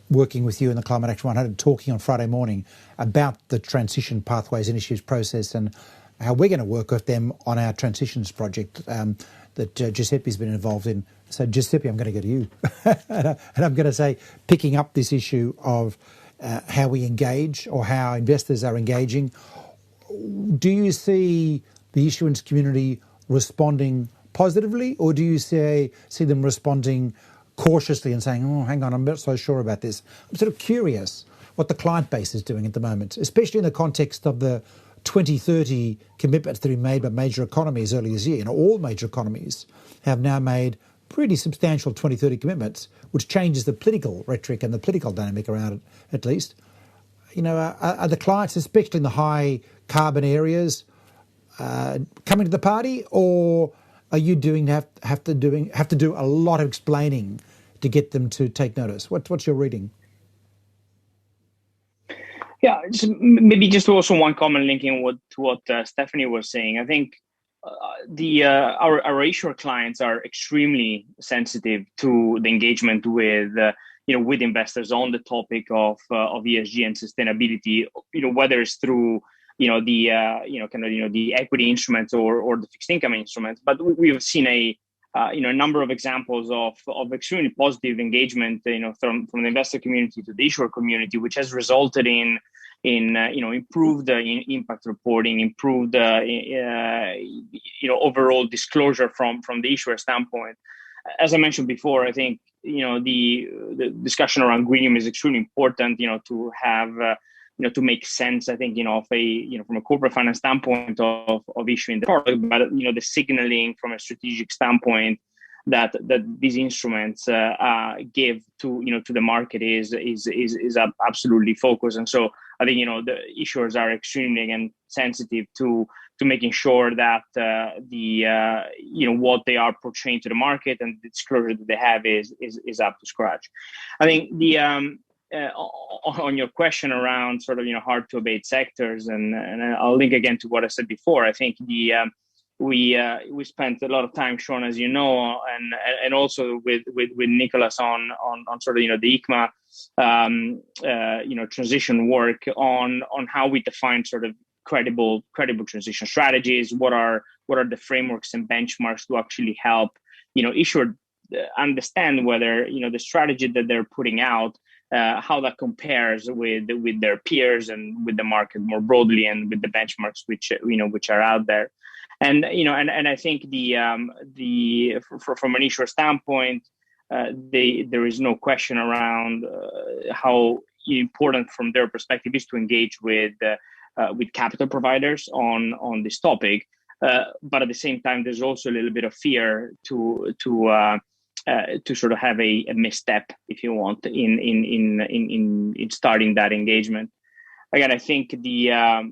working with you in the Climate Action 100, talking on Friday morning about the Transition Pathways Initiatives process and how we're going to work with them on our transitions project that Giuseppe's been involved in. So Giuseppe, I'm going to go to you. And I'm going to say, picking up this issue of how we engage or how investors are engaging, do you see the issuance community responding positively, or do you see them responding cautiously and saying, oh, hang on, I'm not so sure about this? I'm sort of curious what the client base is doing at the moment, especially in the context of the 2030 commitments that have been made by major economies earlier this year. All major economies have now made pretty substantial 2030 commitments, which changes the political rhetoric and the political dynamic around it, at least. Are the clients, especially in the high carbon areas, coming to the party, or are you have to do a lot of explaining to get them to take notice? What's your reading?
Yeah, maybe just also one comment linking to what Stephanie was saying. I think our issuer clients are extremely sensitive to the engagement with with investors on the topic of ESG and sustainability. Whether it's through the equity instruments or the fixed income instruments. But we've seen a number of examples of extremely positive engagement, from the investor community to the issuer community, which has resulted in improved impact reporting, improved overall disclosure from the issuer standpoint. As I mentioned before, I think the discussion around greenium is extremely important. To have to make sense, I think, of from a corporate finance standpoint of issuing the product, but the signaling from a strategic standpoint that these instruments give to the market is absolutely focused. And so I think the issuers are extremely sensitive to making sure that what they are portraying to the market and the disclosure that they have is up to scratch. I think the on your question around sort of hard to abate sectors, and I'll link again to what I said before. I think we spent a lot of time, Sean, as you know, and also with Nicholas on sort of the ICMA transition work on how we define sort of credible transition strategies. What are the frameworks and benchmarks to actually help issuer understand whether the strategy that they're putting out, how that compares with their peers and with the market more broadly, and with the benchmarks which are out there. And and I think from an issuer standpoint, there is no question around how important from their perspective is to engage with capital providers on this topic. But at the same time, there's also a little bit of fear to sort of have a misstep, if you want, in starting that engagement. Again, I think the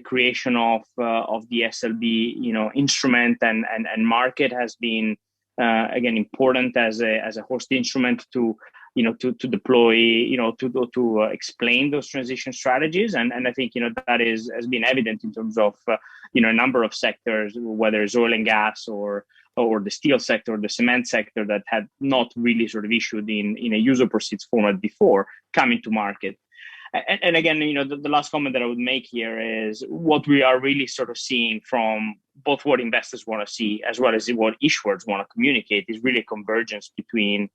creation of the SLB instrument and Markit has been again important as a host instrument to deploy, to explain those transition strategies, and I think that has been evident in terms of a number of sectors, whether it's oil and gas or the steel sector or the cement sector, that had not really sort of issued in a user proceeds format before coming to market. And again, the last comment that I would make here is what we are really sort of seeing from both what investors want to see as well as what issuers want to communicate is really a convergence between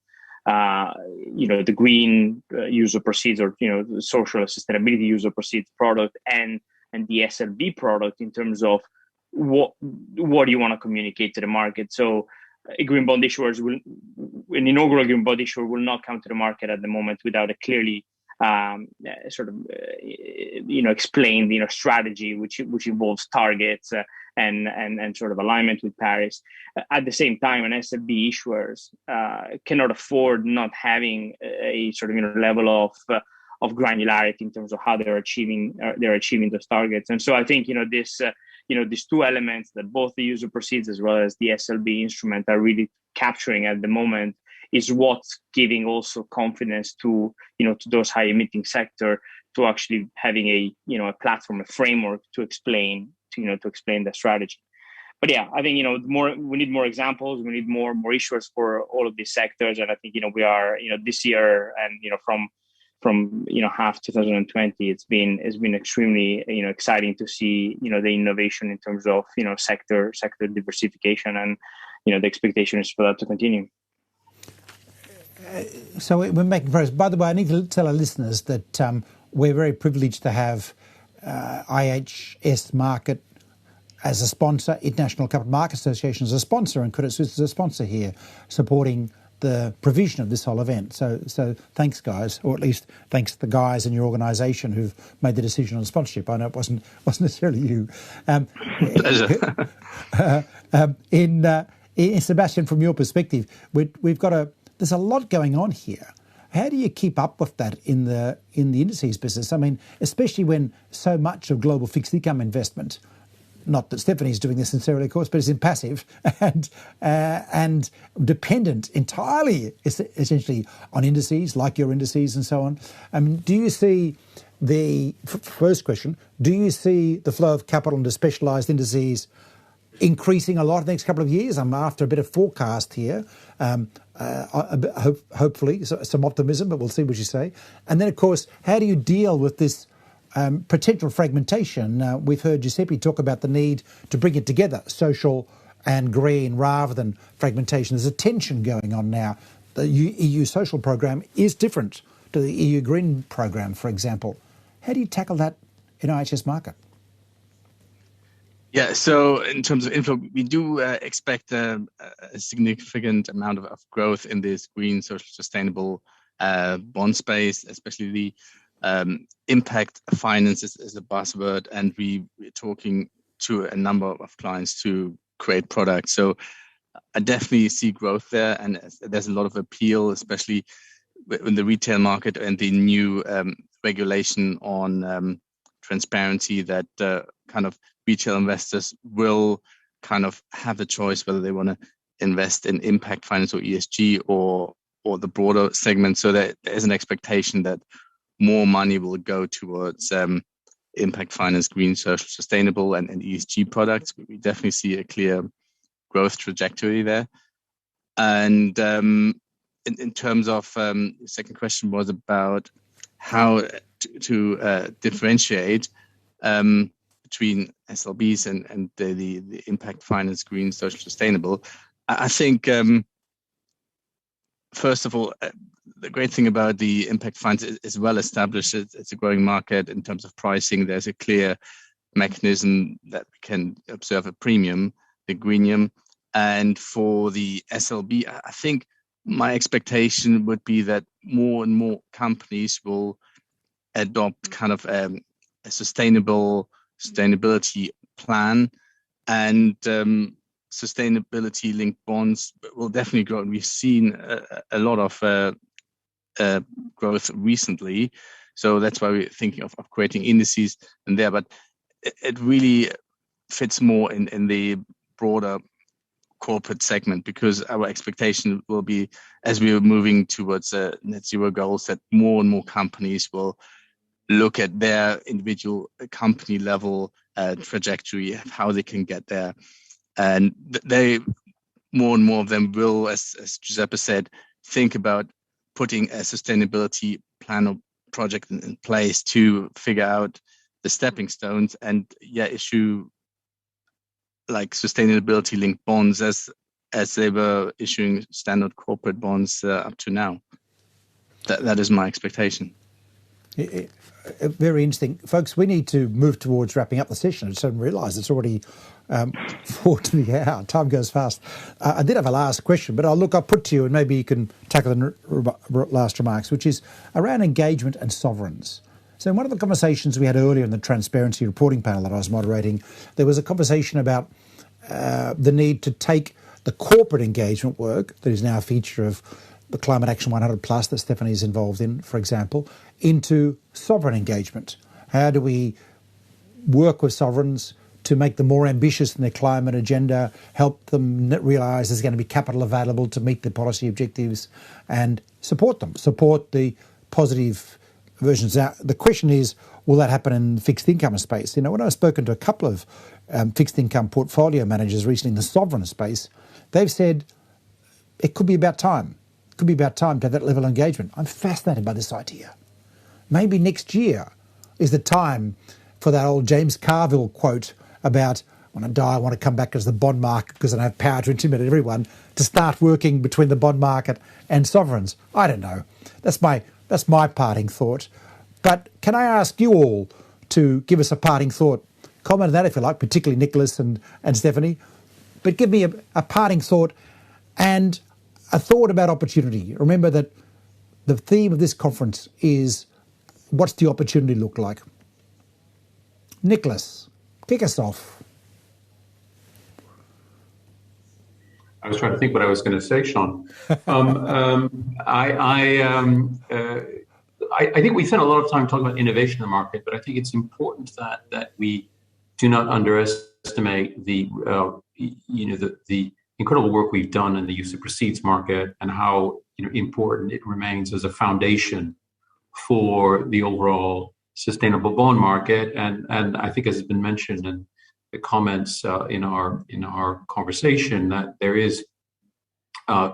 the green user proceeds, or the social sustainability user proceeds product and the SLB product in terms of what do you want to communicate to the market. So a green bond issuers an inaugural green bond issuer will not come to the market at the moment without a clearly explained strategy which involves targets and sort of alignment with Paris. At the same time, an SLB issuers cannot afford not having a sort of level of granularity in terms of how they're achieving those targets. And so I think these two elements that both the user proceeds as well as the SLB instrument are really capturing at the moment is what's giving also confidence to those high emitting sector to actually having a platform, a framework to explain the strategy. But yeah, I think we need more examples, we need more issuers for all of these sectors, and I think we are this year and from half 2020 it's been extremely exciting to see the innovation in terms of sector diversification, and the expectation is for that to continue.
So we're making progress. By the way, I need to tell our listeners that we're very privileged to have IHS Markit as a sponsor, International Capital Market Association as a sponsor, and Credit Suisse as a sponsor here, supporting the provision of this whole event. So thanks, guys, or at least thanks to the guys in your organisation who've made the decision on sponsorship. I know it wasn't necessarily you.
Pleasure.
In Sebastian, from your perspective, there's a lot going on here. How do you keep up with that in the indices business? I mean, especially when so much of global fixed income investment, not that Stephanie's doing this sincerely, of course, but is in passive and dependent entirely, essentially, on indices, like your indices and so on. I mean, do you see first question, do you see the flow of capital into specialised indices increasing a lot in the next couple of years? I'm after a bit of forecast here. Hopefully, some optimism, but we'll see what you say. And then, of course, how do you deal with this potential fragmentation? We've heard Giuseppe talk about the need to bring it together, social and green, rather than fragmentation. There's a tension going on now. The EU social program is different to the EU green program, for example. How do you tackle that in IHS Markit?
Yeah, so in terms of inflow, we do expect a significant amount of growth in this green, social, sustainable bond space, especially the impact finance is a buzzword, and we're talking to a number of clients to create products. So I definitely see growth there, and there's a lot of appeal, especially in the retail market and the new regulation on transparency that kind of retail investors will kind of have the choice whether they want to invest in impact finance or ESG or the broader segment. So there is an expectation that more money will go towards impact finance, green, social, sustainable, and ESG products. We definitely see a clear growth trajectory there. And in terms of the second question was about how to differentiate between SLBs and the impact finance, green, social, sustainable. I think, first of all, the great thing about the impact funds is well established. It's a growing market in terms of pricing. There's a clear mechanism that we can observe a premium, the greenium. And for the SLB, I think my expectation would be that more and more companies will adopt kind of a sustainability plan, and sustainability linked bonds will definitely grow. And we've seen a lot of growth recently. So that's why we're thinking of creating indices in there. But it really fits more in the broader corporate segment, because our expectation will be, as we are moving towards net zero goals, that more and more companies will look at their individual company level trajectory, how they can get there. And they, more and more of them will, as Giuseppe said, think about putting a sustainability plan project in place to figure out the stepping stones and issue like sustainability linked bonds as they were issuing standard corporate bonds up to now. That is my expectation.
Very interesting. Folks, we need to move towards wrapping up the session. I just didn't realise it's already 4 to the hour. Time goes fast. I did have a last question, but I'll put to you, and maybe you can tackle the last remarks, which is around engagement and sovereigns. So in one of the conversations we had earlier in the transparency reporting panel that I was moderating, there was a conversation about the need to take the corporate engagement work that is now a feature of the Climate Action 100 Plus that Stephanie is involved in, for example, into sovereign engagement. How do we work with sovereigns to make them more ambitious in their climate agenda, help them realise there's going to be capital available to meet their policy objectives, and support them, support the positive versions. Now, the question is, will that happen in fixed income space? You know, when I've spoken to a couple of fixed income portfolio managers recently in the sovereign space, they've said it could be about time. It could be about time to have that level of engagement. I'm fascinated by this idea. Maybe next year is the time for that old James Carville quote about, when I die, I want to come back as the bond market because I don't have power to intimidate everyone, to start working between the bond market and sovereigns. I don't know. That's my parting thought. But can I ask you all to give us a parting thought? Comment on that if you like, particularly Nicholas and Stephanie. But give me a parting thought and a thought about opportunity. Remember that the theme of this conference is, what's the opportunity look like? Nicholas, kick us off.
I was trying to think what I was going to say, Sean. I think we spent a lot of time talking about innovation in the market, but I think it's important that we do not underestimate the incredible work we've done in the use of proceeds market and how important it remains as a foundation for the overall sustainable bond market. And I think, as has been mentioned in the comments in our conversation, that there is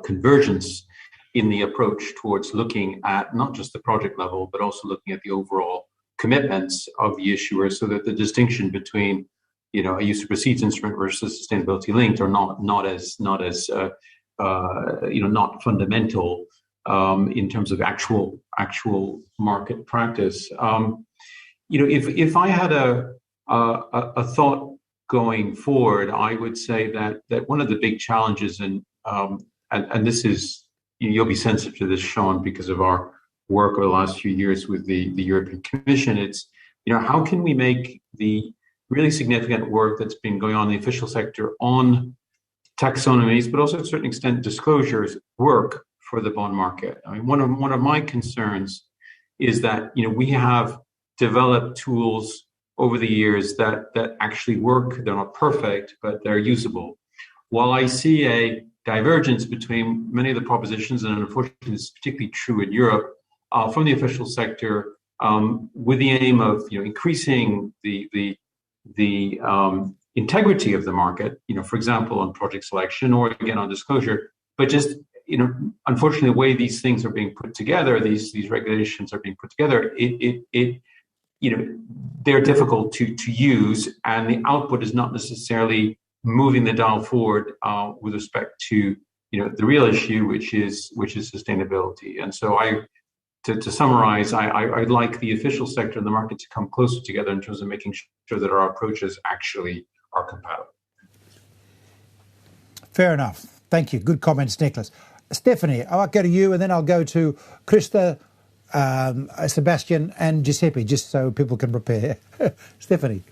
convergence in the approach towards looking at not just the project level, but also looking at the overall commitments of the issuer, so that the distinction between a use of proceeds instrument versus sustainability linked are not fundamental in terms of actual market practice. If I had a thought going forward, I would say that one of the big challenges, and this is, you'll be sensitive to this, Sean, because of our work over the last few years with the European Commission. It's, how can we make the really significant work that's been going on in the official sector on taxonomies, but also to a certain extent disclosures, work for the bond market? I mean, one of my concerns is that we have developed tools over the years that actually work. They're not perfect, but they're usable. While I see a divergence between many of the propositions, and unfortunately this is particularly true in Europe, from the official sector, with the aim of increasing the integrity of the market, for example, on project selection or again on disclosure, but just unfortunately the way these things are being put together, these regulations are being put together, they're difficult to use, and the output is not necessarily moving the dial forward with respect to the real issue, which is sustainability. And so to summarize, I'd like the official sector and the market to come closer together in terms of making sure that our approaches actually are compatible.
Fair enough. Thank you. Good comments, Nicholas. Stephanie, I'll go to you and then I'll go to Krista, Sebastian and Giuseppe, just so people can prepare. Stephanie.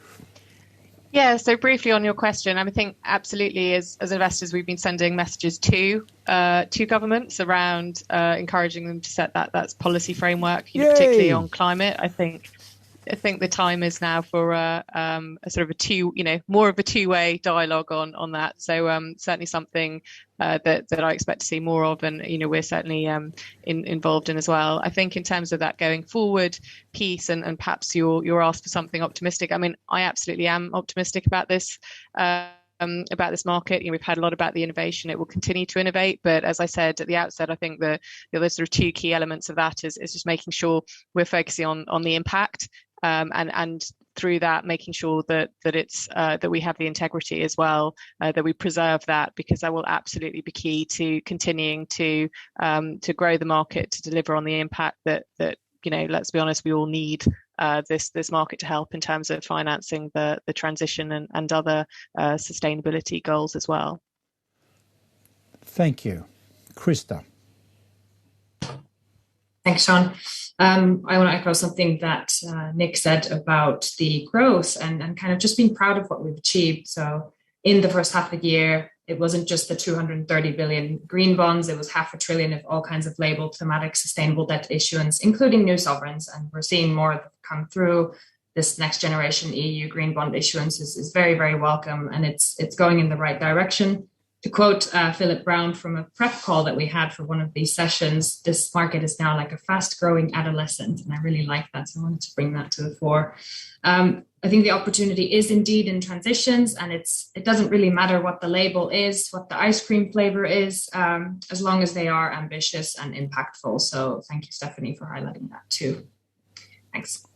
Yeah, so briefly on your question, I think absolutely as investors, we've been sending messages to governments around encouraging them to set that policy framework, particularly on climate. I think the time is now for a sort of more of a two-way dialogue on that. So certainly something that I expect to see more of, and we're certainly involved in as well. I think in terms of that going forward piece, and perhaps you're asked for something optimistic. I mean, I absolutely am optimistic about this about this market. We've heard a lot about the innovation. It will continue to innovate, but as I said at the outset, I think there's sort of two key elements of that is just making sure we're focusing on the impact, and through that making sure that it's that we have the integrity as well, that we preserve that, because that will absolutely be key to continuing to grow the market, to deliver on the impact that let's be honest, we all need this market to help in terms of financing the transition and other sustainability goals as well.
Thank you. Krista.
Thanks, Sean. I want to echo something that Nick said about the growth and kind of just being proud of what we've achieved. So in the first half of the year, it wasn't just the 230 billion green bonds, it was $500 billion of all kinds of labeled thematic sustainable debt issuance, including new sovereigns. And we're seeing more come through. This next generation EU green bond issuance is very, very welcome, and it's going in the right direction. To quote Philip Brown from a prep call that we had for one of these sessions, this market is now like a fast-growing adolescent, and I really like that, so I wanted to bring that to the fore. I think the opportunity is indeed in transitions, and it doesn't really matter what the label is, what the ice cream flavor is, as long as they are ambitious and impactful. So thank you, Stephanie, for highlighting that too. Thanks.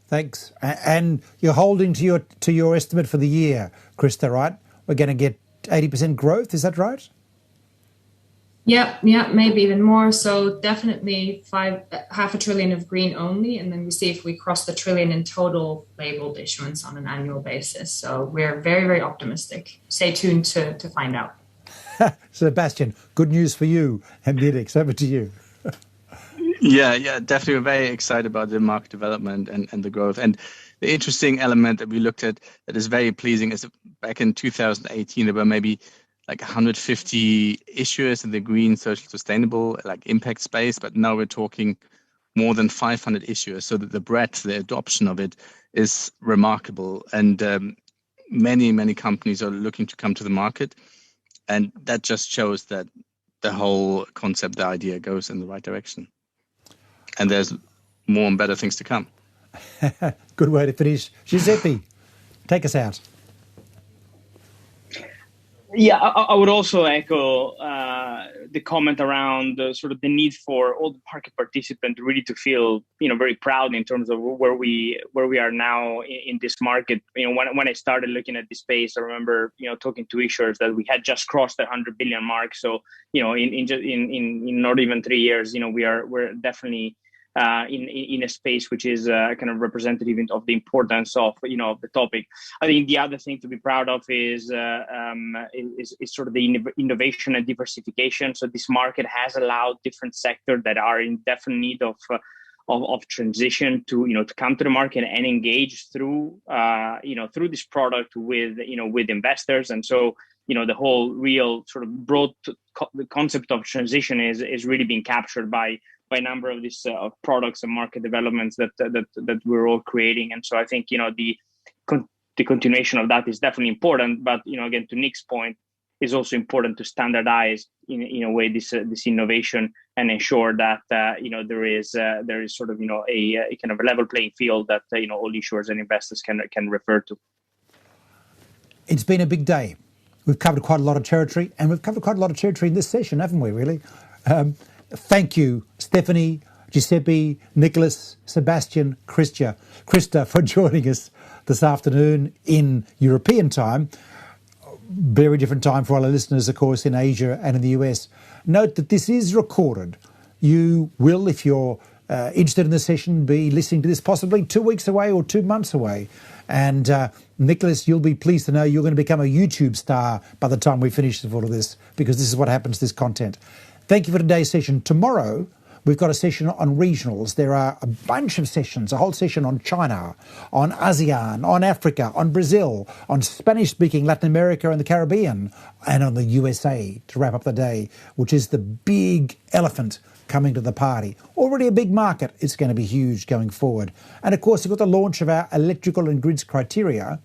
Thanks. And you're holding to your estimate for the year, Krista, right? We're going to get 80% growth, is that right?
Yeah, maybe even more. So definitely $500 billion of green only, and then we see if we cross the $1 trillion in total labeled issuance on an annual basis. So we're very, very optimistic. Stay tuned to find out.
Sebastian, good news for you and Dirk. Over to you.
Yeah, definitely. We're very excited about the market development and the growth. And the interesting element that we looked at that is very pleasing is back in 2018, there were maybe like 150 issuers in the green, social, sustainable, like impact space. But now we're talking more than 500 issuers. So that the breadth, the adoption of it is remarkable. And many, many companies are looking to come to the market. And that just shows that the whole concept, the idea goes in the right direction. And there's more and better things to come.
Good way to finish. Giuseppe, take us out.
Yeah, I would also echo the comment around sort of the need for all the market participants really to feel, very proud in terms of where we are now in this market. When I started looking at this space, I remember, talking to issuers that we had just crossed the 100 billion mark. So, in not even 3 years, we're definitely in a space which is kind of representative of the importance of the topic. I think the other thing to be proud of is sort of the innovation and diversification. So this market has allowed different sectors that are in definite need of transition to come to the market and engage through this product with investors. And so the whole real sort of broad concept of transition is really being captured by a number of these products and market developments that we're all creating. And so I think the continuation of that is definitely important. But again, to Nick's point, is also important to standardize in a way this innovation and ensure that there is sort of a kind of a level playing field that all issuers and investors can refer to.
It's been a big day. We've covered quite a lot of territory, and we've covered quite a lot of territory in this session, haven't we, really? Thank you, Stephanie, Giuseppe, Nicholas, Sebastian, Krista, for joining us this afternoon in European time. Very different time for all our listeners, of course, in Asia and in the US. Note that this is recorded. You will, if you're interested in the session, be listening to this possibly 2 weeks away or 2 months away. And Nicholas, you'll be pleased to know you're going to become a YouTube star by the time we finish all of this, because this is what happens to this content. Thank you for today's session. Tomorrow, we've got a session on regionals. There are a bunch of sessions, a whole session on China, on ASEAN, on Africa, on Brazil, on Spanish-speaking Latin America and the Caribbean, and on the USA to wrap up the day, which is the big elephant coming to the party. Already a big market. It's going to be huge going forward. And of course, we've got the launch of our electrical and grids criteria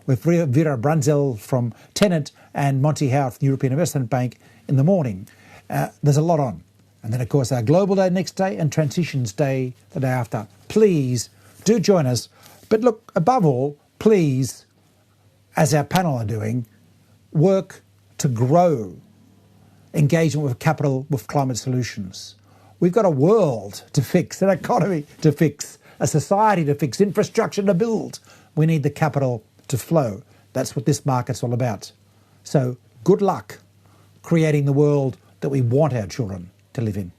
with Vera Brunzel from Tenant and Monty Howard from the European Investment Bank in the morning. There's a lot on. And then, of course, our Global Day next day and Transitions Day the day after. Please do join us. But look, above all, please, as our panel are doing, work to grow engagement with capital with climate solutions. We've got a world to fix, an economy to fix, a society to fix, infrastructure to build. We need the capital to flow. That's what this market's all about. So good luck creating the world that we want our children to live in.